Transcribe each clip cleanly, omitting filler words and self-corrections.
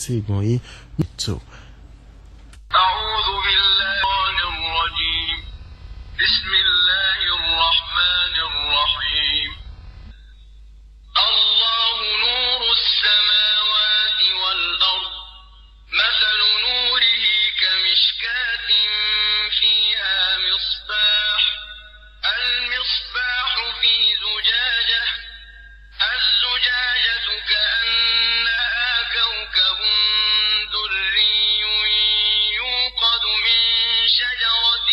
tí ìgbọ̀n yìí tó. أعوذ بالله الرجيم بسم الله الرحمن الرحيم الله نور السماوات والأرض مثل نوره كمشكاة فيها مصباح المصباح في زجاجة الزجاجة كأنها كوكب دري يوقد من شجرة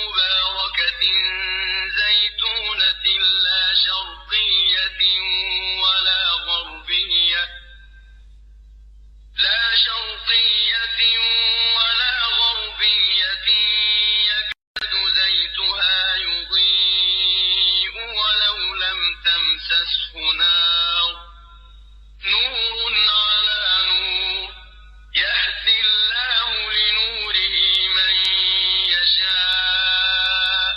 مباركة زيتونة لا شرقية ولا غربية يكاد زيتها يضيء ولو لم تمسسه نار نور على نور يهدي الله لنوره من يشاء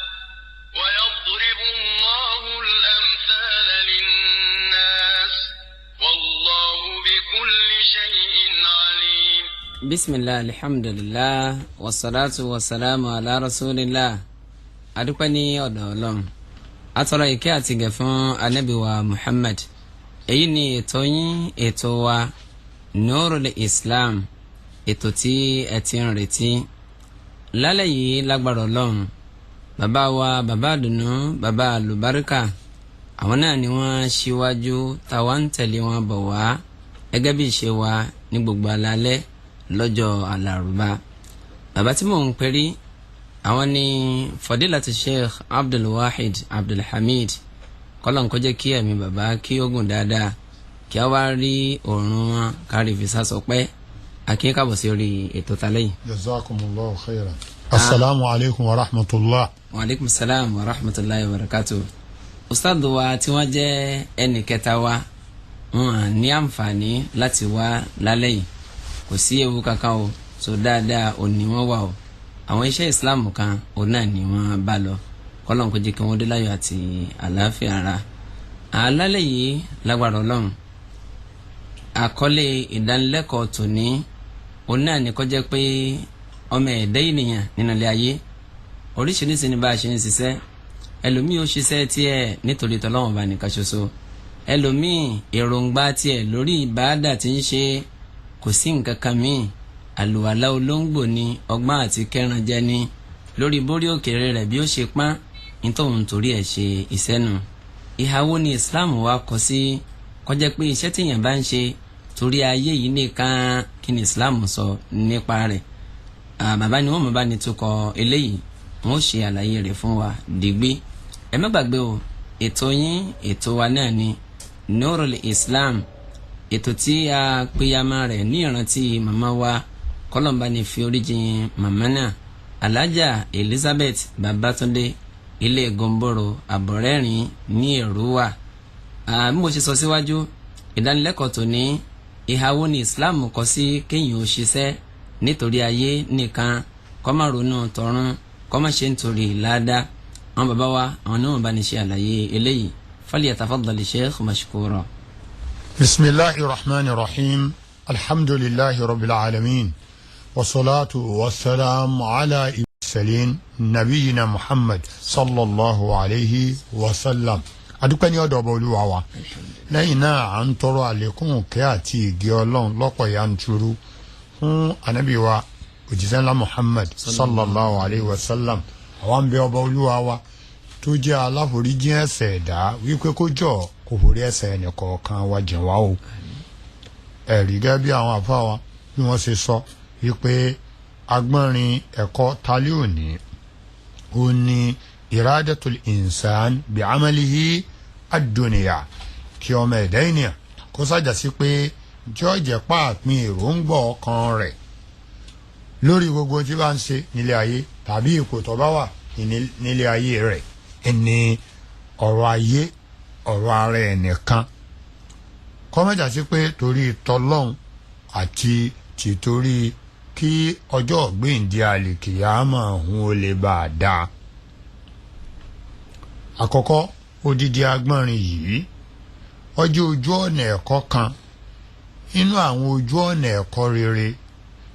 ويضرب الله الأمثال للناس والله بكل شيء عليم. بسم الله الحمد لله والصلاة والسلام على رسول الله. adúpẹ́ ní ọ̀dọ̀ Ọlọ́run atọrọ ìkẹ́ àti ìgẹ̀ fún Ànábì wa Muhammad. èyí ni ètò yín ètò wa Nurul Islam, ètò tí ẹ ti ń retí. lálẹ́ yìí lágbára Ọlọ́run bàbá wa bàbá àdùnnú bàbá àlùbáríkà àwọn náà ni wọ́n ṣíwájú táwa ń tẹ̀lé wọn bọ̀ wá gẹ́gẹ́ bí ìṣe wa ní gbogbo alálẹ́ lọ́jọ́ alárùbá. bàbá tí mò ń perí àwọn ni Fadilatu Sheikh Abdulwahid Abdulhamid, kọ́lọ́n kó jẹ́ kí ẹ̀mí bàbá kí ó gùn dáadáa, kí a wá rí òórùn wọn kárí fi sásọ pẹ́. akínkàbọ̀ sí orí ètò talẹ́ yìí. jazakumullahu khairan. Assalamu alaikum wa rahmatullah. Wa alaikum salam wa rahmatullahi wa barakatuh. Ustadu wa tí wọ́n jẹ́ ẹnì kẹta wa wọn ní àǹfààní láti wá lálẹ́ yìí, kò sí ewu kankan o, so dáadáa ò ní wọ́n wà o. àwọn iṣẹ́ Islam kan òun náà ni wọ́n bá lọ, kọ́lọ́n kó jẹ́ kí wọ́n dé láyọ̀ àti àlàáfíà ara. àlálẹ́ yìí lágbára Ọlọ́run àkọlé ìdánilẹ́kọ̀ọ́ tòní òun náà ni kó jẹ́ pé ọmọ ẹ̀dá ènìyàn nínú ilé ayé oríṣiríṣi ni bá a ṣe ń ṣiṣẹ́. ẹlòmíì ó ṣiṣẹ́ tiẹ̀ nítorí tọ́lọ́wọ́n bá nìkan ṣoṣo, ẹlòmíì èròǹgbà tiẹ̀ lórí ìbáàdà tí ń ṣe kò sí nǹkan kan míì. àlùwàlá olóńgbò ni, ọgbọ́n àti kẹran jẹ ni, lórí bórí òkèrè rẹ̀ bí ó ṣe pán nítorí torí ẹ̀ ṣe ìṣẹ́nu. ìhàwó ni Islam wa kọ sí kọjá pé iṣẹ́ tíyàn bá ń ṣe torí ayé yìí nìkan, kí ni Islam sọ nípa rẹ̀. bàbá ni wọ́n mọ̀ bá ní tukọ̀ eléyìí, wọ́n ṣe àlàyé rẹ̀ fún wa dìgbì. ẹ má gbàgbé o, ètò yín ètò wa náà ni Nurul Islam, ètò tí a péyàmá rẹ̀ ní ìrántí màmá wa kọ́lọ́mbà ní fi oríjìn màmá náà Alhaja Elizabeth Babatunde ilé Gomboro Àbọ̀rẹ́rìn ní Èrúwà. bí mo ṣe sọ síwájú, ìdánilẹ́kọ̀ọ́ tó ní ìhàwó ni Islam kọ sí kéèyàn ó ṣiṣẹ́ nítorí ayé nìkan, kó má ronú tọ̀run, kó má ṣe nítorí ládàá. àwọn bàbá wa àwọn náà bá ní ṣe àlàyé eléyìí. falyatafaddal Sheikh mashkura. Bismillahi rahmani rahim. Alhamdulillahi rabbil alamin. Wassalatu wassalamu ala mursalin nabiyina Muhammad sallallahu alayhi wa sallam. adúpẹ́ ní ọ̀dọ̀ ọba Olúwa wa. lẹ́yìn náà à ń tọrọ àlékún ìkẹ́ àti ìgẹ́ Ọlọ́run lọ́pọ̀ yanturu fún ànábì wa òjíṣẹ́ ńlá Muhammad sallallahu alayhi wa sallam. àwọn ń bẹ ọba Olúwa wa tó jẹ́ aláforíjì ẹ̀ṣẹ̀ ẹ̀dá wípé kó jọ kó forí ẹ̀ṣẹ̀ ẹnìkọ̀ọ̀kan wa jìn wá o. ẹ̀rí gẹ́gẹ́ bí àwọn àfáà wa bí wọ́n ṣe sọ wípé agbọ́nrin ẹ̀kọ́ talẹ́ òní ó ní iradatul insan bi amalihi ad-dunya, kí ọmọ ẹ̀dá ènìyàn kó sájà sí pé jọ́ọ̀jẹ̀ pàápín èròǹgbà ọkàn rẹ̀ lórí gbogbo tí bá ń ṣe nílé ayé tàbí ipò tó bá wà nílé ayé rẹ̀. ẹni ọ̀rọ̀ ayé ọ̀rọ̀ ara ẹnìkan kọ́mẹ́jà sí pé torí tọlọ́hun àti tìtorí kí ọjọ́ gbéǹde àlìkìyámà òun ó lè bá a dáa. àkọ́kọ́ odidi agbọ́nrin yìí ọjọ́ ojú ọ̀nà ẹ̀kọ́ kan inú àwọn ojú ọ̀nà ẹ̀kọ́ rere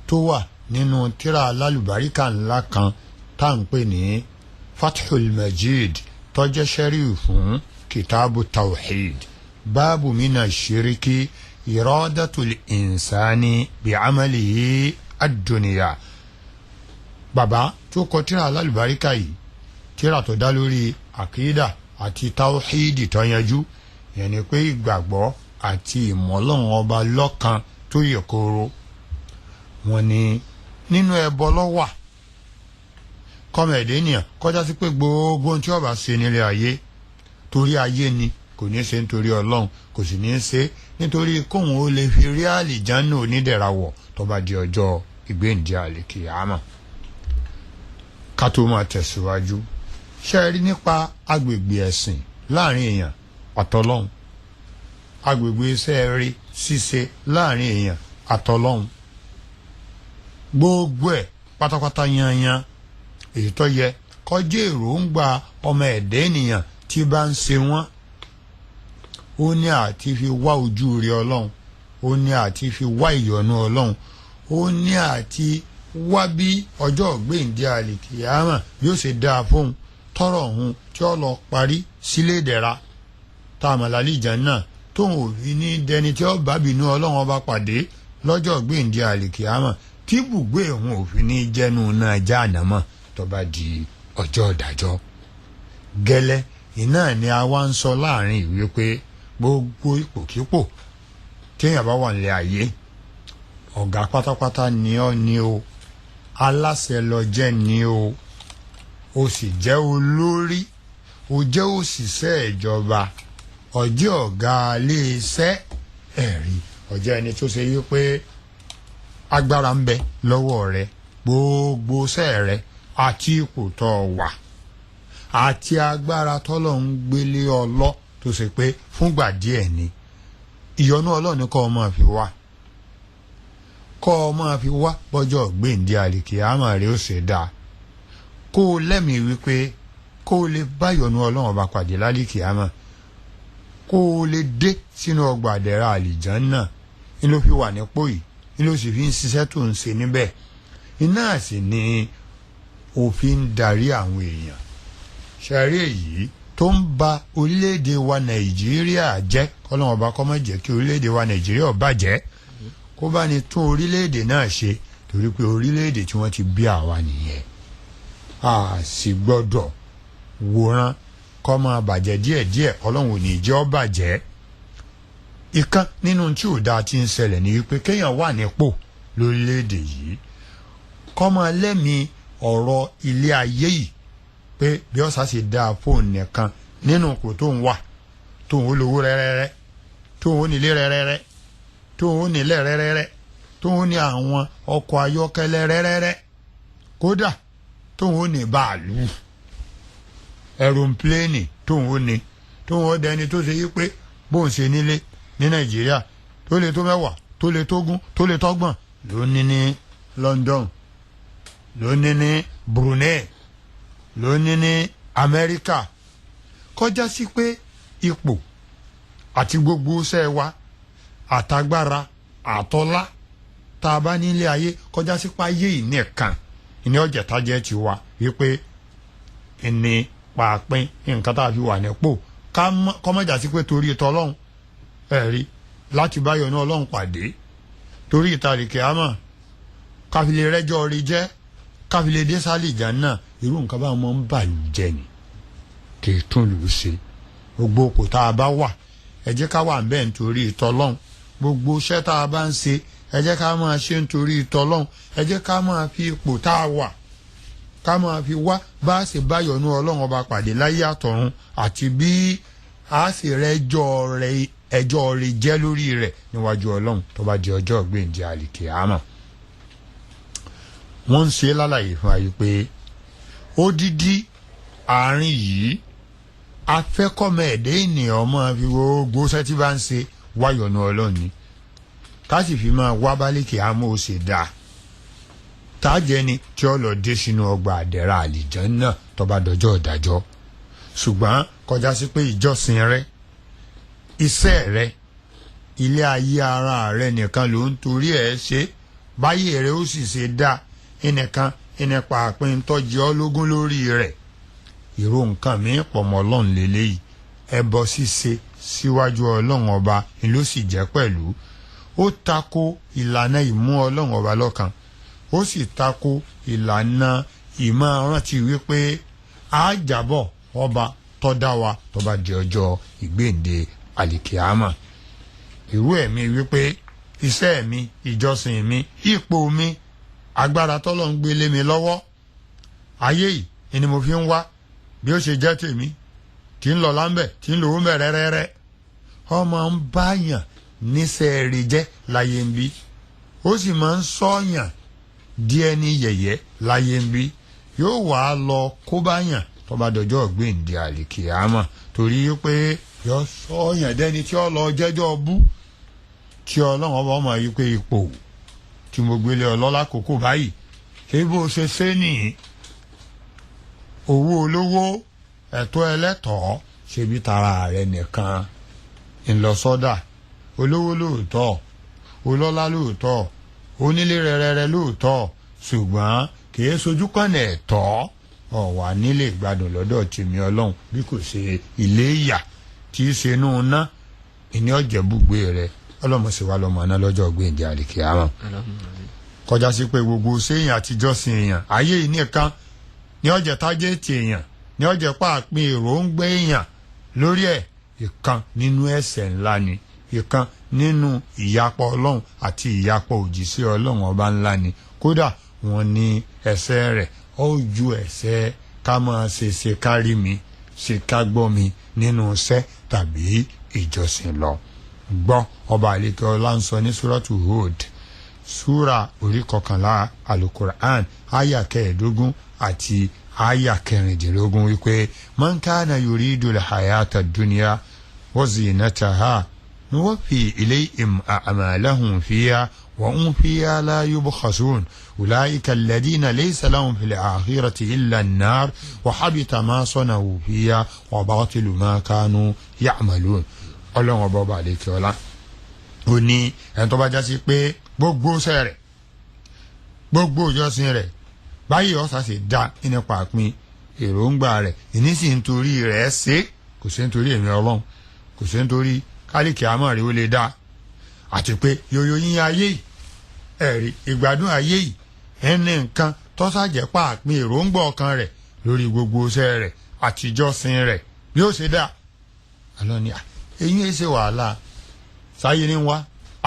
tó wà nínú tírà alálùbáríkà ńlá kan tá à ń pè ní Fathul Majid tó jẹ́ sẹ́ríù fún kìtàbù tawhid báàbù mina shiriki iradatul insani bi amalihi ad-dunya. bàbá tó kọ tírà alálùbáríkà yìí tírà tó dá lórí àkídà àti tawhid tó yanjú, yẹn ni pé ìgbàgbọ́ àti ìmọ̀lọ́run ọba lọ́kan tó yẹ kóró. wọ́n ní nínú ẹbọ lọ́wà kọ́mọ ẹ̀dẹ́ ènìyàn kọjá sí pé gbogbo ohun tí ó bá ṣe nílé ayé torí ayé ni, kò ní ṣe nítorí ọlọ́run, kò sì ní ṣe nítorí kóhun ó lè fi rí àlìjánnà onídẹ̀ra wọ̀ tó bá di ọjọ́ ìgbéǹde àlìkìyámà. ká tó máa tẹ̀síwájú, ṣe rí nípa agbègbè ẹ̀sìn láàrin èèyàn àtọlọ́hun, agbègbè iṣẹ́ rí ṣíṣe láàrin èèyàn àtọlọ́hun, gbogbo ẹ̀ pátápátá yanyan èyí tó yẹ kọjá èròǹgbà ọmọ ẹ̀dá ènìyàn tí bá ń ṣe wọ́n, ó ní àti fi wá ojú rí ọlọ́run, ó ní àti fi wá ìyọ́nú ọlọ́run, ó ní àti wá bí ọjọ́ gbèǹde àlìkìyámà yóò ṣe dáa fóun tọrọ ọ̀hún tí ó lọ parí sílé ìdẹ̀ra tá a mọ̀ lálẹ́ ìjànnà tóun ò fi ní dẹni tí ó bá bínú ọlọ́run ọba pàdé lọ́jọ́ gbèǹde àlìkìyámà tí bùgbé òun ò fi ní jẹ́nu náà jáànámọ̀ tó bá di ọjọ́ ìdájọ́. gẹ́lẹ́ iná ni a wá ń sọ láàrin ìwé pé gbogbo ipòkípò téèyàn bá wà nílé ayé, ọ̀gá pátápátá ni ọ́ ni o, aláṣẹ ló jẹ́ ni o, o sì jẹ́ olórí, o jẹ́ òṣìṣẹ́ ìjọba, o jẹ́ ọ̀gá iléeṣẹ́ ẹ̀rí, o jẹ́ ẹni tó ṣe yí pé agbára ń bẹ lọ́wọ́ rẹ, gbogbo iṣẹ́ rẹ àti ipò tó wà àti agbára tọ́lọ̀ ń gbélé ọlọ́ tó ṣe pé fúngbà díẹ̀ ni ìyọ́nú Ọlọ́run kọ́ ọ máa fi wá, kọ́ ọ máa fi wá bọ́jọ́ gbèǹde àlìkìyámà rẹ̀ ó ṣe dáa, kó o lẹ́mìí wípé kó o lè bá ìyọ́nú Ọlọ́run ọba pàdé lálìkìyámà, kó o lè dé sínú ọgbà àdẹ̀ra àlìjánnà, ni ló fi wà nípò yìí, ni ló sì fi ń ṣiṣẹ́ tó ń ṣe níbẹ̀. iná sì ni òfin darí àwọn èèyàn. ṣàrí èyí tó ń ba orílẹ̀-èdè wa Nàìjíríà jẹ́, kọ́lọ́run ọba kó má jẹ́ kí orílẹ̀-èdè wa Nàìjíríà ó bàjẹ́, kó bá ní tún orílẹ̀-èdè náà ṣe, torí pé orílẹ̀-èdè tí wọ́n ti bí àwa nìyẹn. a sì gbọ́dọ̀ wòran kó máa bàjẹ́ díẹ̀díẹ̀, Ọlọ́run ò ní jẹ́ ó bàjẹ́. ìkan nínú tí ò dáa ti ń ṣẹlẹ̀ ní wípé kéèyàn wà nípò lórílẹ̀-èdè yìí kó máa lẹ́mìí ọ̀rọ̀ ilé ayé yìí pé bí ọ̀sà ṣe dáa fóun nìkan nínú kò tó ń wà, tóun ó lówó rẹ́rẹ́rẹ́, tóun ó nílé rẹ́rẹ́rẹ́, tóun ó nílẹ̀ rẹ́rẹ́rẹ́, tóun ó ní àwọn ọkọ̀ ayọ́kẹ́lẹ́ rẹ́rẹ́rẹ́, kódà tóun ó ní bàálù ẹ̀rọ̀pléènì, tóun ó dẹni tó ṣe yí pé bóun ṣe nílé ní Nàìjíríà tó lè tó 10, tó lè tó 20, tó lè tó 30 ló ní ní London, ló ní ní Brunei, ló ní ní Amẹ́ríkà. kọjá sí pé ipò àti gbogbo iṣẹ́ wa àtagbára àtọ́lá tá a bá nílé ayé kọjá sí pé ayé yìí nìkan ìní ọjà tájẹ́ ti wà wípé ìní pàápín nǹkan tá a fi wà nípò kọ́mọ́jà sí pé torí ìtọ́lọ́hún ẹ̀rí láti bá yọ́nú Ọlọ́run pàdé, torí ìtàlìkẹ́ àmọ́ káfílẹ̀ rẹ́jọ́ rí jẹ́, káfílẹ̀ dé sálì Jánnà, irú nǹkan bá wọn ń bà lù jẹ ni kì í tún lù ú ṣe. gbogbo kò tá a bá wà ẹ jẹ́ ká wà ń bẹ́ẹ̀ nítorí ìtọ́lọ́hún, gbogbo iṣẹ́ tá a bá ń ṣe ẹ jẹ́ ká máa ṣe nítorí ìtọ́lọ́hún, ẹ jẹ́ ká máa fi ipò tá a wà ká máa fi wá bá a ṣe bá yọ́nú Ọlọ́run ọba pàdé láyé àtọ̀run, àti bí a sì ẹjọ́ rẹ̀ jẹ́ lórí rẹ̀ níwájú Ọlọ́run tó bá di ọjọ́ gbèǹde àlìkìyámà. wọ́n ń ṣe lálàyé fún ayé pé odidi àárín yìí afẹ́kọ́mọ ẹ̀dẹ́ ènìyàn máa fi gbogbo iṣẹ́ tí bá ń ṣe wáyọ̀nù Ọlọ́run ni, ká sì fi máa wá bálíkì àmọ́ ó ṣe dáa, tájẹ́ ni tí ó lọ dé sínú ọgbà àdẹ̀ra àlìjánnà tó bá dọjọ́ ìdájọ́. ṣùgbọ́n kọjá sí pé ìjọsìn rẹ, iṣẹ́ rẹ, ilé ayé ara rẹ nìkan ló ń torí ẹ̀ ṣe báyé rẹ ó sì ṣe dá ẹnìkan ẹnìpa àpín tọ́jú ọlógún lórí rẹ̀ ìró nǹkan mi pọ̀ mọ́ ọlọ́run lélẹ́yìí ẹbọ ṣíṣe síwájú ọlọ́run ọba ni ló sì jẹ́ pẹ̀lú ó tako ìlànà ìmú ọlọ́run ọba lọ́kan ó sì tako ìlànà ìmọ̀ rántí wípé àjàbọ̀ ọba tọ́dá wa tọ́ba di ọjọ́ ìgbéǹde àlìkìámà irú ẹ̀mí wípé iṣẹ́ mi ìjọsìn mi ipò mi agbára tọ́lọ́ ń gbélé mi lọ́wọ́ ayé yìí ni mo fi ń wá bí ó ṣe jẹ́ tèmi tí ń lọ láńbẹ̀ tí ń lò ó mẹ́rẹ́rẹ́rẹ́ ọmọ ń báyàn níṣẹ́ rí jẹ́ láyé ń bí ó sì máa ń sọ́yàn díẹ̀ ní yẹ̀yẹ́ láyé ń bí yóò wá lọ kó báyàn tó bá dọjọ́ gbéǹde àlìkìámà torí pé yóò sọ́yàn dẹ́ni tí ó lọ jẹ́jọ́ bú tí ọlọ́run ọba ọmọ yìí pé ipò tí mo gbélé ọlọ́lá kókó báyìí ṣé bó ṣe ṣe nìyí owó olówó ẹ̀tọ́ ẹlẹ́tọ̀ọ́ ṣebí tara rẹ̀ nìkan ńlọsọ́dà olówó lóòótọ́ olọ́lá lóòótọ́ onílé rẹ̀rẹ̀rẹ̀ lóòótọ́ ṣùgbọ́n kìí sojú kànnà ẹ̀tọ́ ọ̀wà nílé ìgbádùn lọ́dọ̀ tèmi ọlọ́run bí kò ṣe ilé ìyà tí í ṣe inú ná ìní ọ̀jẹ̀ búgbé rẹ̀ ọlọ́mọṣẹ́wá lọ́mọ náà lọ́jọ́ gbéǹde àlìkìámà kọjá sí pé gbogbo séèyàn àtijọ́ sin èèyàn ayé yìí nìkan ní ọ̀jẹ̀ tájẹ́ẹ̀tì èèyàn ní ọ̀jẹ̀ pàápín èròǹgbà èèyàn lórí ẹ̀ ìkan nínú ẹ̀ṣẹ̀ ńlá ni ìkan nínú ìyapọ̀ ọlọ́run àti ìyapọ̀ òjíṣẹ́ ọlọ́run ọba ńlá ni kódà wọ́n ní ẹ̀ṣẹ̀ rẹ̀ ó ju ẹ̀ṣẹ̀ ká máa ṣe kárí mi ṣe ká gbọ́ mi nínú iṣẹ́ tàbí ìjọsìn lọ gbọ́ ọba àlekè ọlá ń sọ ní súrọ́tù Hud súra orí 11 alukur'an aya 15 àti aya 16 wípé man kana yuridul hayata dunya wa zinataha nuwaffi ilayhim a'malahum fiha wa hum fiha la yubkhasun ulaika alladhina laysa lahum fil akhirati illa an-nar wa habita ma sanahu fiha wa batilu ma kanu ya'malun ọlọ́run ọba àlekè ọlá ó ní ẹni tó bá já sí pé gbogbo iṣẹ́ rẹ̀ gbogbo ìjọsìn rẹ̀ báyìí ọ̀sà sì dá nípa àpín èròǹgbà rẹ̀ ìní sì ń torí rẹ̀ ṣe kò sí nítorí èmi ọlọ́run kò sí nítorí kálíkì àmọ́ rẹ̀ ó lè dá àti pé yòyò yín ayé yìí ẹ̀rí ìgbádùn ayé yìí ẹni nǹkan tọ́sàjẹ́ pàápín èròǹgbà ọkàn rẹ̀ lórí gbogbo iṣẹ́ rẹ̀ àti ìjọsìn rẹ̀ bí ó ṣe dá àlọ́ ni èyí ẹ̀ ṣe wàhálà sáyé ní wá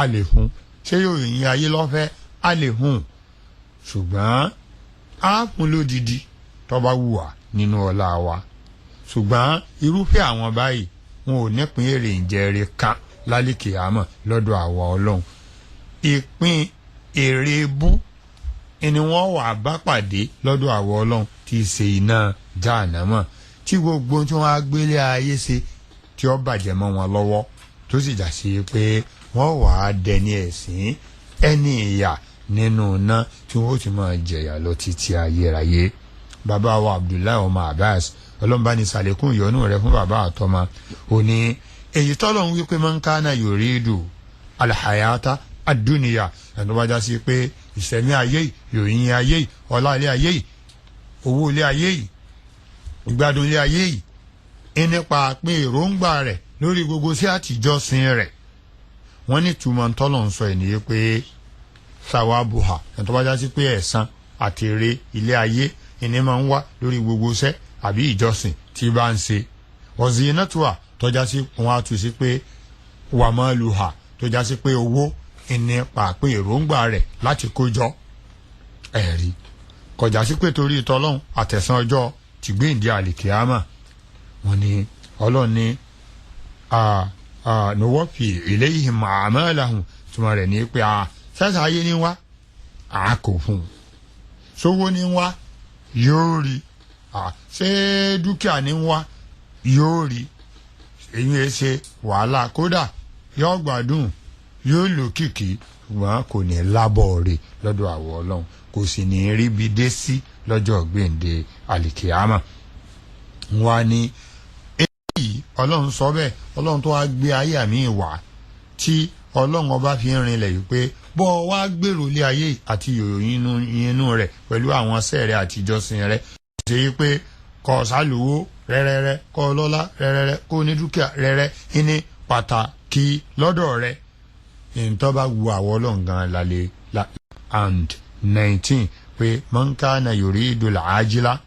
a lè fún ṣé yóò yìn ayé lọ́fẹ́ a lè hùn ṣùgbọ́n a fún lódìdí tó bá wù wá nínú ọlá wa ṣùgbọ́n irúfẹ́ àwọn báyìí wọn ò nípìn èrè ìjẹrè kan lálìkè àmọ́ lọ́dọ̀ àwa ọlọ́run ìpín èrè bú ni wọ́n wà bá pàdé lọ́dọ̀ àwa ọlọ́run tí í ṣe iná jahannama tí gbogbo tí wọ́n á gbélé ayé ṣe tí ó bàjẹ́ mọ́ wọn lọ́wọ́ tó sì jà sí pé wọ́n wà á dẹni ẹ̀sìn ẹni ìyà nínú iná tí wọ́n ti máa jẹ̀yà lọ títí ayérayé bàbá wa Abdullahi ọmọ Abbas ọlọ́mbà ní sàlékún ìyọ́nú rẹ̀ fún bàbá àtọmọ ò ní èyí tọ́lọ̀ ń wípé man kana yuridu alhayata ad-dunya ẹni tó bá já sí pé ìṣẹ̀mí ayé yìí ìròyìn ayé yìí ọlá ilé ayé yìí owó ilé ayé yìí ìgbádùn ilé ayé yìí nípa pín èròǹgbà rẹ̀ lórí gbogbo sí àtijọ́sìn rẹ̀ wọ́n ní túmọ̀ tọ́lọ̀ ń sọ ènìyàn pé sawabuha ẹni tó bá já sí pé ẹ̀san àti èrè ilé ayé ìní máa ń wá lórí gbogbo iṣẹ́ àbí ìjọsìn tí bá ń ṣe wazinatuha tọ́já sí wọn á tù sí pé wamaluha tọ́já sí pé owó ìní pàápín èròǹgbà rẹ̀ láti kójọ ẹ̀rí kọjá sí pé torí ìtọ́lọ́hún àtẹ̀sán ọjọ́ tìgbéǹde àlìkìámà wọ́n ní ọlọ́run ní nuwaffi ilayhim a'malahum túmọ̀ rẹ̀ ní pé sẹ́sà ayé ní wá kò fún un sówó ní wá yóò rí ṣé dúkìá ní wá yóò rí èyí ẹ ṣe wàhálà kódà yóò gbádùn yóò lókìkí ṣùgbọ́n kò ní lábọ̀ rẹ̀ lọ́dọ̀ àwọ̀ ọlọ́run kò sì ní rí bi dé sí lọ́jọ́ gbèǹde àlìkìámà wá ní ọlọ́run sọ bẹ́ẹ̀ ọlọ́run tó wá gbé ayé àmì ìwà tí ọlọ́run ọba fi ń rinlẹ̀ yìí pé bọ́ ọ wá gbèrò ilé ayé àti yòyìn inú rẹ̀ pẹ̀lú àwọn sẹ́ẹ̀rẹ̀ àti ìjọsìn rẹ̀ ṣe yí pé kọ́ sálùwó rẹ́rẹ́rẹ́ kọ́ lọ́lá rẹ́rẹ́rẹ́ kó ní dúkìá rẹ́rẹ́ ní pàtàkì lọ́dọ̀ rẹ̀ ìntọ́ bá wu àwọn ọlọ́run gan lálẹ́ and 19 pé man kana yuridul ajila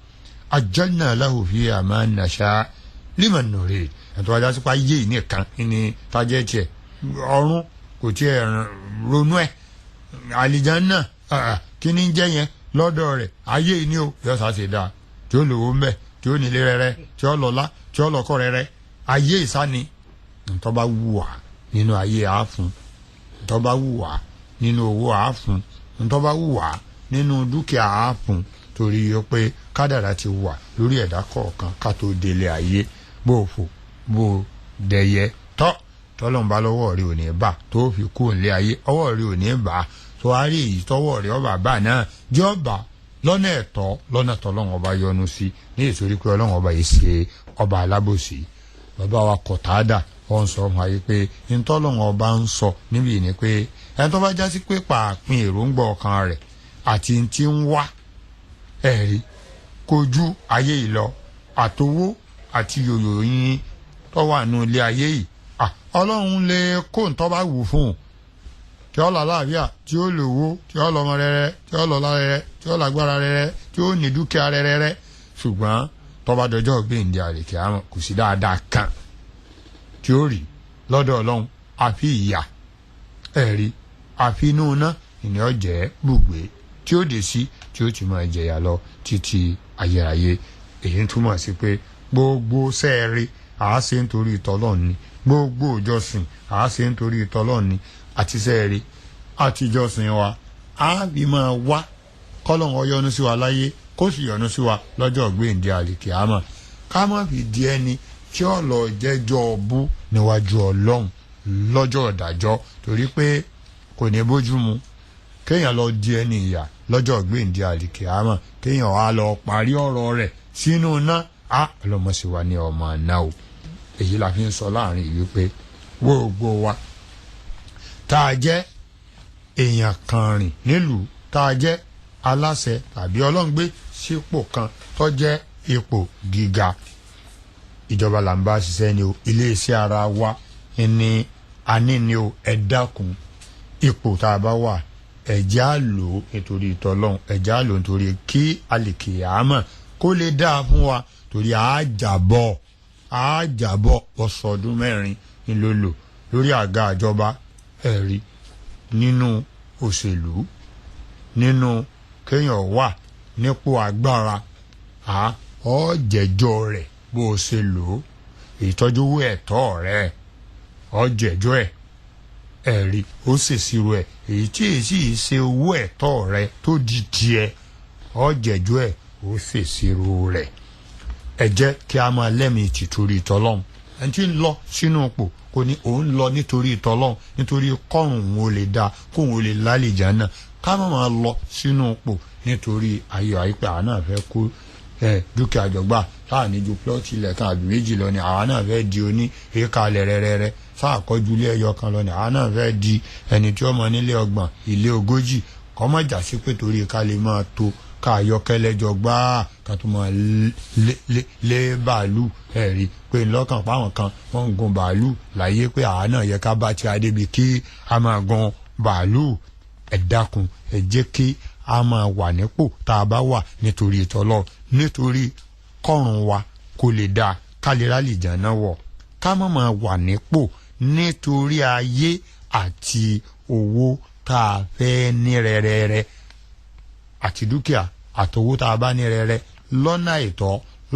ajjalna lahu fiha ma nasha liman nurid ẹ̀tọ́ ajá sípa ayé nìkan ní tajẹ́ tiẹ̀ ọ̀run kò tiẹ̀ ronú ẹ̀ àlìjánnà kí ni jẹ́ yẹn lọ́dọ̀ rẹ̀ ayé ni ó yọ sá ṣe dáa tí ó lówó ń bẹ̀ tí ó nílé rẹ̀rẹ̀ tí ó lọ́lá tí ó lọ́kọ̀ rẹ̀rẹ̀ ayé ìsáni ntọ́ bá wù wá nínú ayé àáfún ntọ́ bá wù wá nínú owó àáfún ntọ́ bá wù wá nínú dúkìá àáfún torí pé kádàrá ti wà lórí ẹ̀dá kọ̀ọ̀kan ká tó délé ayé bó fò bó dẹyẹ tọ́lọ́mbà lọ́wọ́ rí ò ní bà tó fi kú nílé ayé ọwọ́ rí ò ní bà tó a rí èyí tọ́wọ́ rí ọba bà náà jẹ́ ọba lọ́nà ẹ̀tọ́ lọ́nà tọ́lọ́wọ́n ọba yọ́nú sí ní ìtorí pé ọlọ́wọ́n ọba yìí ṣe ọba alábòsí bàbá wa Kọ̀tádà wọ́n sọ fún ayé pé ntọ́lọ́wọ́n ọba ń sọ níbi ní pé ẹni tó bá já sí pé pàápín èròǹgbà ọkàn rẹ̀ àti ti ń wá ẹ̀rí kojú ayé yìí lọ àtowó àti yòyò yín tó wà nù ilé ayé yìí ọlọ́run lè kó ntọ́ bá wù fún un tí ó lọ láàbíà tí ó lówó tí ó lọ́mọ rẹ̀rẹ̀ tí ó lọ́lá rẹ̀rẹ̀ tí ó lágbára rẹ̀rẹ̀ tí ó ní dúkìá rẹ̀rẹ̀ ṣùgbọ́n tó bá dọjọ́ gbèǹde àlèkè àmọ́ kò sí dáadáa kan tí ó rí lọ́dọ̀ ọlọ́run àfi ìyà ẹ̀rí àfi inú iná ìní ọ̀jẹ̀ gbùgbé tí ó dé sí tí ó ti máa jẹyà lọ títí ayérayé èyí ń túmọ̀ sí pé gbogbo sẹ́ẹ̀rí àáṣe nítorí ìtọ́lọ́run ni gbogbo ìjọsìn àáṣe nítorí ìtọ́lọ́run ni àti sẹ́ẹ̀rí àti ìjọsìn wa á bí máa wá kọ́lọ́run ó yọ́nú sí wa láyé kó sì yọ́nú sí wa lọ́jọ́ gbèǹde àlèkè àmọ́ ká má fi di ẹni tí ó lọ jẹ́jọ́ bú níwájú ọlọ́run lọ́jọ́ ìdájọ́ torí pé kò ní bójú mu kéèyàn lọ di ẹni ìyà lọ́jọ́ gbèǹde àlèkè àmọ́ kéèyàn wá lọ parí ọ̀rọ̀ rẹ̀ sínú náà ọlọ́mọsí wa ní ọmọ náà o èyí la fi ń sọ láàrin ìlú pé gbogbo wa tá a jẹ́ èèyàn kan rìn nílùú tá a jẹ́ aláṣẹ tàbí ọlọ́ngbé sípò kan tó jẹ́ ipò gíga ìjọba là ń bá ṣiṣẹ́ ni o iléeṣẹ́ ara wa ní aní ni o ẹ dákun ipò tá a bá wà ẹ̀jẹ̀ á lò ó nítorí ìtọ́lọ́hún ẹ̀jẹ̀ á lò ó nítorí kí àlèkè àmọ́ kó lè dáa fún wa torí àájàbọ̀ ọ̀sọ̀ọdún mẹ́rin ńlọ́lò lórí àga àjọba ẹ̀rí nínú òṣèlú nínú kéèyàn wà nípò agbára ọ̀jẹ̀jọ́ rẹ̀ bó o ṣe lò ó ìtọ́jú owó ẹ̀tọ́ rẹ̀ ọ̀jẹ̀jọ́ ẹ̀ ẹ̀rí ó ṣèṣirò ẹ̀ èyí tí èsì ṣe owó ẹ̀tọ́ rẹ̀ tó di tiẹ̀ ọ̀jẹ̀jọ́ ẹ̀ ó ṣèṣirò rẹ̀ ẹ jẹ́ kí a máa lẹ́mìí tìtorí ìtọ́lọ́hún ẹni tí ń lọ sínú ipò kò ní òun lọ nítorí ìtọ́lọ́hún nítorí kọ́rùn òun ò lè dáa kóun ò lè lálejò náà ká má máa lọ sínú ipò nítorí ayọ̀ àyípẹ́ àwọn náà fẹ́ kó dúkìá àjọgbà táà ní ju plọ́ọ̀tì ilẹ̀ kan àbí méjì lọ ni àwọn náà fẹ́ di oní èékà lẹ́rẹ́rẹ́rẹ́ sáà kọjú ilé ẹyọ kan lọ ni àwọn náà fẹ́ di ẹni tí ó mọ nílé ọgbọ̀n ilé ogójì kọ́mọ̀jà sí pé torí ká lè máa to ká ayọ́kẹ́lẹ́ jọ gbáà ká tó máa lé bàálù ẹ̀rí pé ńlọ́kàn páwọn kan wọ́n ń gun bàálù láyé pé àwa náà yẹ ká bá ti adébi kí a máa gun bàálù ẹ dákun ẹ jẹ́ kí a máa wà nípò tá a bá wà nítorí ìtọ́lọ́ nítorí kọ́run wa kó lè dáa ká lè rálì jàǹnà wọ̀ ká má máa wà nípò nítorí ayé àti owó tá a fẹ́ ní rẹ́rẹ́rẹ́ àti dúkìá àtowó tá a bá ní rẹ́rẹ́ lọ́nà ìtọ́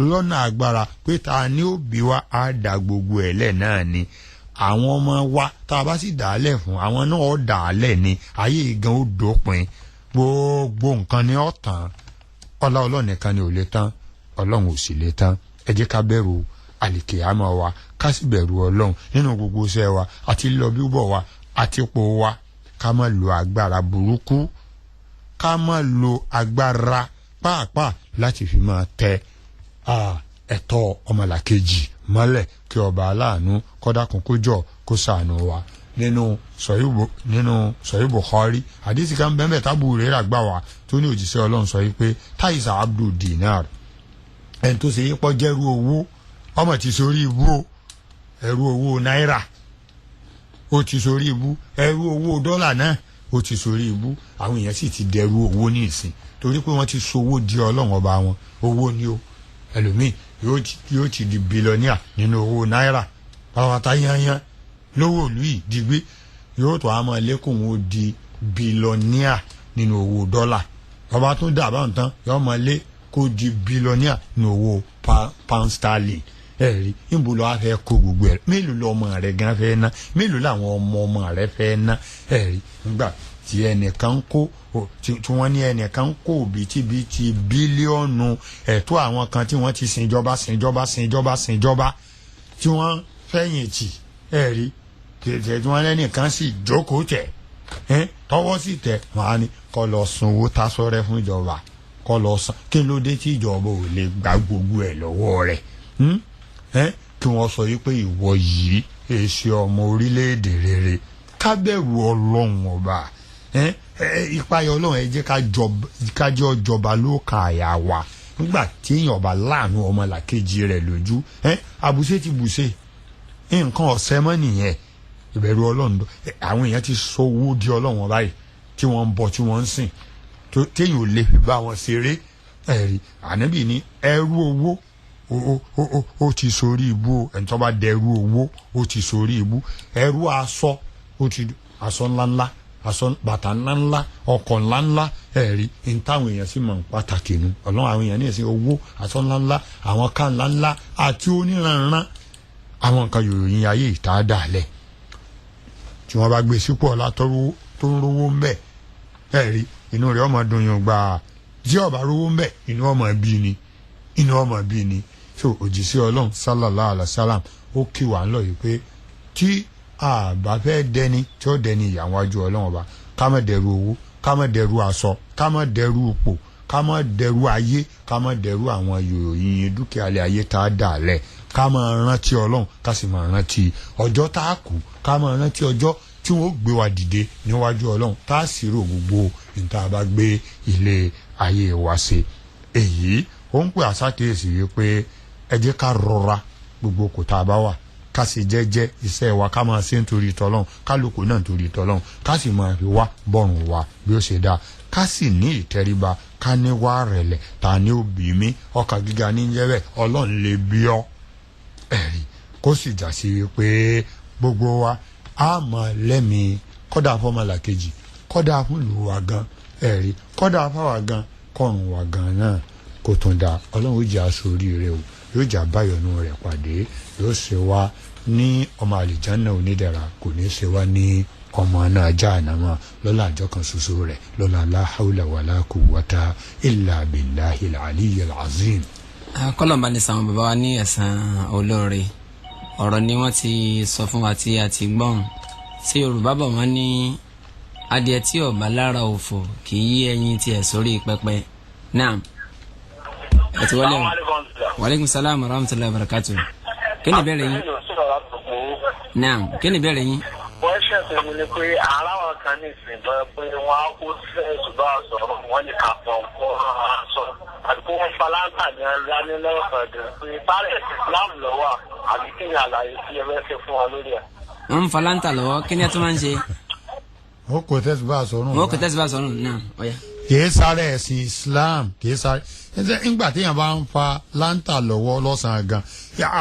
lọ́nà agbára pé ta ni ó bí wa á da gbogbo ẹ̀ lẹ̀ náà ni àwọn ọmọ wa tá a bá sì dà á lẹ̀ fún àwọn náà ó dà á lẹ̀ ni ayé gan ó dópin gbogbo nǹkan ni ó tán ọlá ọlọ́run nìkan ni ò lè tán ọlọ́run ò sì lè tán ẹ jẹ́ ká bẹ̀rù àlìkìyámọ̀ wa ká sì bẹ̀rù ọlọ́run nínú gbogbo iṣẹ́ wa àti lílọ bíbọ̀ wa àti ipò wa ká má lo agbára burúkú ká má lo agbára pàápàá láti fi máa tẹ ẹ̀tọ́ ọmọlàkejì mọ́lẹ̀ kí ọba aláàánú kọ́dákun kó jọ kó ṣàánú wa nínú sọ̀yí Bukhari àdìsí kan bẹ́ẹ̀ tábù rẹ̀ rà gbà wá tó ní òjíṣẹ́ Ọlọ́run sọ yìí pé táìsà abdul dinar ẹni tó ṣe yípo jẹ́rú owó ọmọ ti sórí ibú o ẹrú owó náírà ó ti sórí ibú ẹrú owó dọ́là náà ó ti sórí ibú àwọn èèyàn sì ti dẹrú owó ní ìsìn torí pé wọ́n ti sowó di Ọlọ́run ọba wọn owó ni o ẹlòmíì yóò ti di bílíọ̀nìà nínú owó náírà pàápàá yányán lówó ìlú yìí digbé yóò tó àmọ́ lẹ́kùn ó di bílíọ̀nìà nínú owó dọ́là ọba tó dà báwọn tán yóò mọ lé kó di bílíọ̀nìà nínú owó pound sterling ẹ̀rí níbo lọ́wọ́ fẹ́ kó gbogbo ẹ̀ mélòó lọ́mọ rẹ̀ gan fẹ́ ná mélòó làwọn ọmọ rẹ̀ fẹ́ ná ẹ̀rí nígbà tí ẹnìkan kó tí wọ́n ní ẹnìkan kó bìtìbìtì bílíọ̀nù ẹ̀tọ́ àwọn kan tí wọ́n ti ṣìnjọba tí wọ́n fẹ̀yìntì ẹ̀rí tẹ̀tẹ̀ tí wọ́n lẹ́nìkan sì jókòó tẹ̀ tọwọ́ sì tẹ̀ wọ́n á ní kó lọ sanwó tásọ́rẹ́ fún ìjọba kó lọ san kí ló dé tí ìjọba ò lè gba gbogbo ẹ̀ lọ́wọ́ rẹ̀ kí wọ́n sọ yìí pé ìwọ yìí èsì ọmọ orílẹ̀-èdè rere kábẹ̀rù Ọlọ́run ọba ìpayọ̀ Ọlọ́run ẹ jẹ́ ká jẹ́ ọjọba ló ka àyà wa nígbà tí èèyàn ọba láàánú ọmọ làkejì rẹ̀ lójú àbùsẹ̀ ti bùsẹ̀ nǹkan ọ̀sẹ̀ mọ́ nìyẹn ìbẹ̀rù Ọlọ́run àwọn èèyàn ti sọ owó di Ọlọ́run báyìí tí wọ́n ń bọ tí wọ́n ń sìn téèyàn ò lè fi bá wọn ṣeré ẹ̀rí ànábì ní ẹrú owó ó ti sórí ibú ẹni tó bá dẹrú owó ó ti sórí ibú ẹrú aṣọ ó ti aṣọ ńláńlá aṣọ bàtà ńláńlá ọkọ̀ ńláńlá ẹ̀rí ní táwọn èèyàn sì mọ̀ pàtàkì nu Ọlọ́run àwọn èèyàn ní ẹ̀sìn owó aṣọ ńláńlá àwọn ká ńláńlá àti oníranran àwọn nǹkan yòòyìn ayé ìta dàlẹ̀ tí wọ́n bá gbé sípò ọ̀la tó ń rówó ń bẹ̀ ẹ̀rí inú rẹ̀ ọmọ dùn yàn gbà tí ọba rówó ń bẹ̀ inú ọmọ bí ni so òjíṣẹ́ Ọlọ́run sallallahu alaihi wasallam ó kí wà ń lọ yìí pé tí àbá fẹ́ dẹni tí ó dẹni ìyàwó ajú Ọlọ́run ọba ká má dẹrù owó ká má dẹrù aṣọ ká má dẹrù ipò ká má dẹrù ayé ká má dẹrù àwọn yòòyìn dúkìá ilé ayé tá a dà lẹ̀ ká máa rántí Ọlọ́run ká sì máa rántí ọjọ́ tá a kú ká máa rántí ọjọ́ tí wọ́n gbé wa dìde níwájú Ọlọ́run tá a sì rò gbogbo níta bá gbé ilé ayé wa ṣe èyí ó ń pè àsákèésì yìí pé ẹ jẹ́ ká rọra gbogbo kò tá a bá wà ká sì jẹ́jẹ́ iṣẹ́ wa ká máa ṣe nítorí tọ́lọ́run kálukú náà nítorí tọ́lọ́run ká sì máa fi wá bọ́rùn wa bí ó ṣe dáa ká sì ní ìtẹríba ká ní wá rẹ̀lẹ̀ ta ni ó bí mi ọkàn gíga ní jẹ́bẹ̀ Ọlọ́run lè bí ọ ẹ̀rí kó sì já sí pé gbogbo wa á máa lẹ́mìí kọ́dà fọ́mọlà kejì kọ́dà fún ìlú wa gan ẹ̀rí kọ́dà fáwa gan kọ́run wa gan náà kó tún dáa Ọlọ́run ó jẹ́ aṣọ oríire o yóò jà báyọ̀nù rẹ̀ pàdé yóò ṣe wá ní ọmọ àlìjánná onídẹ̀ra kò ní ṣe wá ní ọmọ náà jahannama lọ́la àjọ kan ṣoṣo rẹ̀ lọ́la la hawla wala quwwata illa billahil aliyyil azim. kọ́lọ̀mbà ní sàwọn bàbá wa ní ẹ̀sán olóore ọ̀rọ̀ ni wọ́n ti sọ fún wa tí a ti gbọ́n sí Yorùbá bọ̀ wọ́n ní adìẹ tí ó bá lára òfò kì í yí ẹyin tiẹ̀ sórí pẹpẹ náà ẹ ti wọlé o waaleykum salaam wa rahmatulahi wa barakatu kí ni ìbéèrè yín naam kí ni ìbéèrè yín. wọ́n ṣẹ̀ṣẹ̀ mi ni pé aláwọ̀ kan ní ìsìn bọ́ pé wọ́n á kó ṣùgbọ́n sọ̀rọ̀ wọ́n ní ká pọ̀ kó aṣọ àdúgbò wọn falanta ní ẹ̀rọ lọ́fẹ̀ẹ́ pé bárẹ̀ Islam lọ́wọ́ àbí kí ni àlàyé tí ẹ fẹ́ ṣe fún wa lórí ẹ̀. wọ́n ń falanta lọ́wọ́ kí ni ẹ tún máa ń ṣe. ó kò tẹ́sibá sọ̀rùn. ó kò tẹ́sibá sọ̀rùn náà ọ̀ya. kìí sáré ẹ̀sìn Islam kìí sáré nígbà téèyàn bá ń fa láńtà lọ́wọ́ lọ́sàn-án gan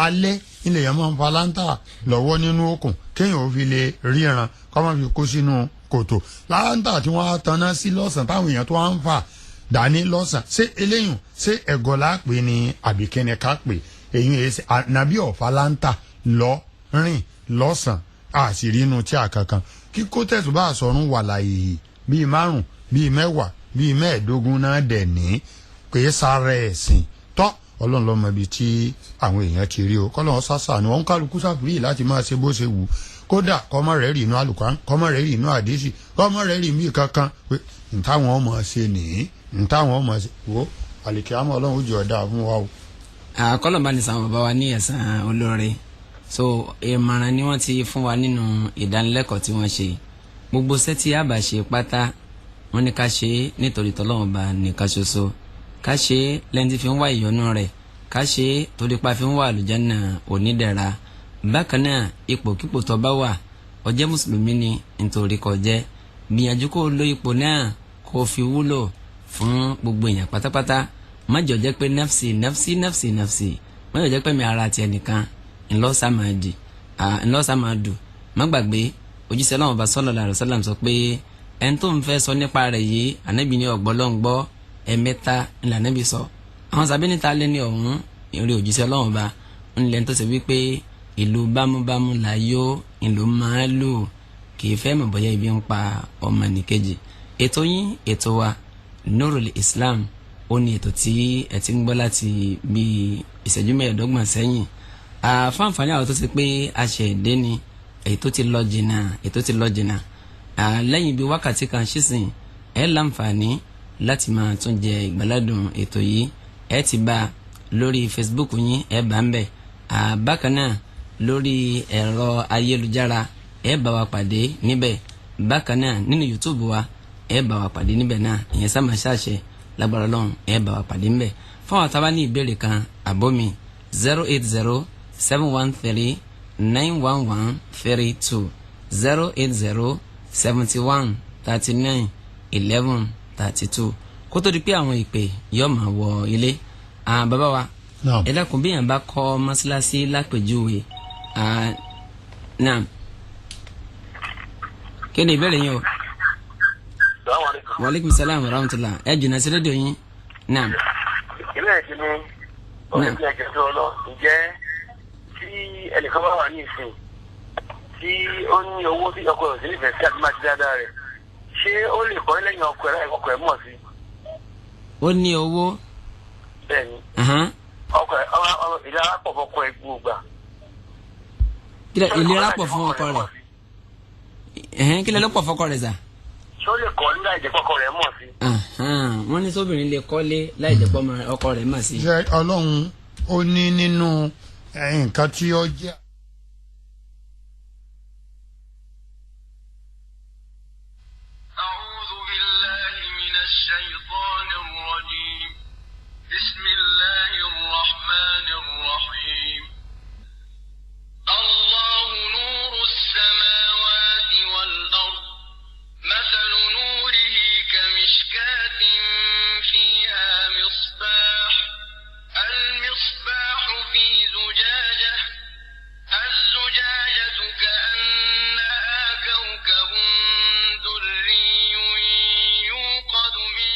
alẹ́ ilé yẹn máa ń fa láńtà lọ́wọ́ nínú òkun kéèyàn ò fi lè ríran kọ́ máa fi kó sínú kòtò láńtà tí wọ́n á tanná sí lọ́sàn-án táwọn èèyàn tó wá ń fà dání lọ́sàn-án ṣé eléyìí ṣé ẹ̀gọ́ la pè ní àbíkẹ́ni ká pè èyí ẹ̀ ṣe ànábì ọ̀fà láńtà lọ rìn lọ́sàn-án àṣírí inú tí a kankan kíkó tẹ̀sùn bá sọ̀rùn wà láàyè bíi 5 bíi 10 bíi 15 náà dẹ̀ ní pé sára ẹ̀sìn tọ́ Ọlọ́run ló mọ ibi tí àwọn èèyàn ti rí o kọ́lọ́run sásà ni wọ́n ń kálukú sáfìrí láti máa ṣe bó ṣe wù kódà kọ́mọ rẹ̀ rí inú àlùkàn kọ́mọ rẹ̀ rí inú àdéṣì kọ́mọ rẹ̀ rí mí kankan pé ntáwọn ọmọ ṣe nìyí ntáwọn ọmọ ṣe wo àlìkí àmọ́ Ọlọ́run ó jẹ́ ọ̀dà fún wa o. àkọlọ̀ bá ní sàwọn bàbá wa ní ẹ̀sán olóore so ìmọ̀ràn ni wọ́n ti fún wa nínú ìdánilẹ́kọ̀ọ́ tí wọ́n ṣe gbogbo sẹ́tì àbá ṣe pátá wọ́n ní ká ṣe nítorí tọ́lọ́run bá nìkan ṣoṣo ká ṣe lẹ́ni tí fi ń wá ìyọ́nú rẹ̀ ká ṣe torí pa fi ń wá àlùjánnà onídẹ̀ra bákan náà ipòkípò tó bá wà ó jẹ́ mùsùlùmí ni nítorí kó jẹ́ gbìyànjú kó lo ipò náà kó fi wúlò fún gbogbo èèyàn pátápátá má jọ jẹ́ pé nafsi nafsi nafsi nafsi má jọ jẹ́ pé mi ara tiẹ̀ nìkan ńlọ́sà máa dù má gbàgbé òjíṣẹ́ Ọlọ́run bá sallallahu alaihi wasallam sọ pé ẹni tó ń fẹ́ sọ nípa rẹ̀ yìí ànábì ní ọ̀gbọ́lọ́ngbọ́ ẹ̀mẹ́ta ńlá ànábì sọ àwọn sábẹ́ níta lé ní ọ̀hún ìrìn òjíṣẹ́ Ọlọ́run bá ńlẹ̀ tó ṣe wípé ìlú bámúbámú la yó ìlú máa lò kì í fẹ́ mọ̀ bóyá ibi ń pa ọmọ nìkejì ètò yín ètò wa Nurul Islam ó ní ètò tí ẹ ti ń gbọ́ láti bí ìṣẹ́jú mẹ́ẹ̀ẹ́dọ́gbọ̀n sẹ́yìn àfáàǹfààní àwọn tó ti pé aṣẹ èdè ni ètò ti lọ jìnnà lẹ́yìn bí wákàtí kan ṣísìn ẹ láǹfààní láti máa tún jẹ ìgbàládùn ètò yìí ẹ ti bá lórí Facebook yín ẹ bá ń bẹ̀ bákan náà lórí ẹ̀rọ ayélujára ẹ bá wa pàdé níbẹ̀ bákan náà nínú YouTube wa ẹ bá wa pàdé níbẹ̀ náà ìyẹn sá máa ṣàṣẹ lágbára Ọlọ́run ẹ bá wa pàdé níbẹ̀ fún àwọn tábà ní ìbéèrè kan àbómi 08071139132 08071391132 kó tó di pé àwọn ìpè yóò máa wọ ilé bàbá wa ẹ dákun bí yàn bá kọ́ mọ́sálásí lápèjúwe náà kí ni ìbéèrè yín o. Waalaikum salaam wa rahmatulah ẹ jìnnà sí rédíò yín náà. ìbéèrè tí ní ọdún tí a jẹ tó lọ ǹjẹ́ tí ẹnìkan bá wà ní ìsìn tí ó ní owó tí ọkọ rẹ̀ sí nífẹ̀ẹ́ sí àti máa ti dáadáa rẹ̀ ṣé ó lè kọ́ lẹ́yìn ọkọ ẹ̀ láì ọkọ ẹ̀ mọ̀ sí. ó ní owó. bẹ́ẹ̀ni ọkọ ẹ̀ ìlera pọ̀ fọkọ ẹ̀ gbogbo. ìlera pọ̀ fún ọkọ rẹ̀ kí lè ló pọ̀ fọkọ rẹ̀ sà. ṣé ó lè kọ́ ní láì jẹ́ kọ́kọ rẹ̀ mọ̀ sí. wọ́n ní sóbìnrin lè kọ́lé láì jẹ́ pọ́ ọkọ rẹ̀ mọ̀ sí. ṣé Ọlọ́run ó ní nínú nǹkan tí ó jẹ́. بسم الله الرحمن الرحيم الله نور السماوات والأرض مثل نوره كمشكاة فيها مصباح المصباح في زجاجة الزجاجة كأنها كوكب دري يوقد من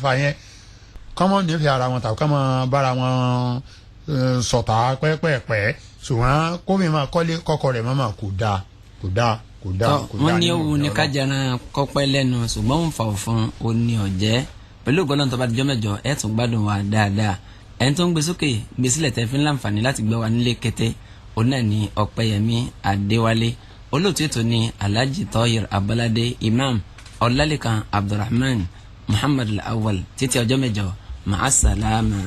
fà yẹn kọ́mọ́ nífẹ̀ẹ́ ara wọn tàbí kọ́mọ́ bára wọn sọ̀tà pẹ́pẹ́pẹ́ ṣùgbọ́n kómi máa kọ́lé kọ́kọ́ rẹ̀ máa kò dáa. wọ́n ní òwú ní kájàrán kọ́pẹ́ lẹ́nu ṣùgbọ́n ń fa òfin òní ọ̀jẹ́ pẹ̀lú ògbọ́n tó bá dijọ́ mẹ́jọ ẹ̀ tún gbádùn wa dáadáa ẹni tó ń gbé sókè gbé sílẹ̀ tẹ́ fi ń láǹfààní láti gbé wa nílé kété òun náà ní Ọpẹ́yẹmí Adéwálé olóòtú ètò ní Alhaji Toyir Abolade Imam Ọlálékan Abdulrahman Muhammad Al-Awwal títí ọjọ́ mẹ́jọ ma'assalama.